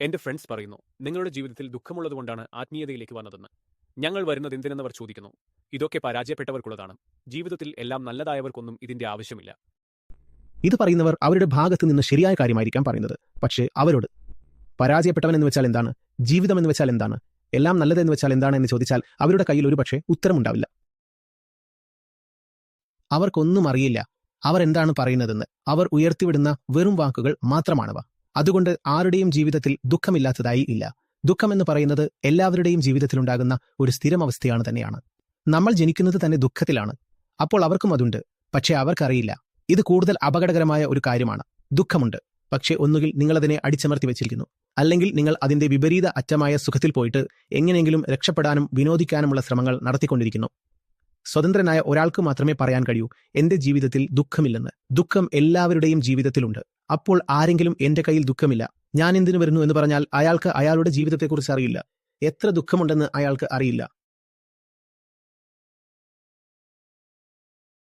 എന്റെ ഫ്രണ്ട്സ് പറയുന്നു, നിങ്ങളുടെ ജീവിതത്തിൽ ദുഃഖമുള്ളതുകൊണ്ടാണ് ആത്മീയതയിലേക്ക് വന്നതെന്ന്. ഞങ്ങൾ വരുന്നത് എന്തിനെന്നവർ ചോദിക്കുന്നു. ഇതൊക്കെ പരാജയപ്പെട്ടവർക്കുള്ളതാണ്. ജീവിതത്തിൽ എല്ലാം നല്ലതായവർക്കൊന്നും ഇതിന്റെ ആവശ്യമില്ല. ഇത് പറയുന്നവർ അവരുടെ ഭാഗത്ത് നിന്ന് ശരിയായ കാര്യമായിരിക്കാം പറയുന്നത്. പക്ഷേ അവരോട് പരാജയപ്പെട്ടവൻ എന്ന് വെച്ചാൽ എന്താണ്, ജീവിതം എന്ന് വെച്ചാൽ എന്താണ്, എല്ലാം നല്ലതെന്ന് വെച്ചാൽ എന്താണ് എന്ന് ചോദിച്ചാൽ അവരുടെ കയ്യിൽ ഒരു പക്ഷേ ഉത്തരമുണ്ടാവില്ല. അവർക്കൊന്നും അറിയില്ല അവർ എന്താണ് പറയുന്നതെന്ന്. അവർ ഉയർത്തിവിടുന്ന വെറും വാക്കുകൾ മാത്രമാണവ. അതുകൊണ്ട് ആരുടെയും ജീവിതത്തിൽ ദുഃഖമില്ലാത്തതായി ഇല്ല. ദുഃഖമെന്ന് പറയുന്നത് എല്ലാവരുടെയും ജീവിതത്തിലുണ്ടാകുന്ന ഒരു സ്ഥിരമവസ്ഥയാണ് തന്നെയാണ്. നമ്മൾ ജനിക്കുന്നത് തന്നെ ദുഃഖത്തിലാണ്. അപ്പോൾ അവർക്കും അതുണ്ട്. പക്ഷേ അവർക്കറിയില്ല ഇത് കൂടുതൽ അപകടകരമായ ഒരു കാര്യമാണ്. ദുഃഖമുണ്ട്, പക്ഷേ ഒന്നുകിൽ നിങ്ങളതിനെ അടിച്ചമർത്തി വെച്ചിരിക്കുന്നു, അല്ലെങ്കിൽ നിങ്ങൾ അതിന്റെ വിപരീത അറ്റമായ സുഖത്തിൽ പോയിട്ട് എങ്ങനെയെങ്കിലും രക്ഷപ്പെടാനും വിനോദിക്കാനുമുള്ള ശ്രമങ്ങൾ നടത്തിക്കൊണ്ടിരിക്കുന്നു. സ്വതന്ത്രനായ ഒരാൾക്ക് മാത്രമേ പറയാൻ കഴിയൂ എന്റെ ജീവിതത്തിൽ ദുഃഖമില്ലെന്ന്. ദുഃഖം എല്ലാവരുടെയും ജീവിതത്തിലുണ്ട്. അപ്പോൾ ആരെങ്കിലും എന്റെ കയ്യിൽ ദുഃഖമില്ല, ഞാൻ എന്തിനു വരുന്നു എന്ന് പറഞ്ഞാൽ അയാൾക്ക് അയാളുടെ ജീവിതത്തെക്കുറിച്ച് അറിയില്ല. എത്ര ദുഃഖമുണ്ടെന്ന് അയാൾക്ക് അറിയില്ല.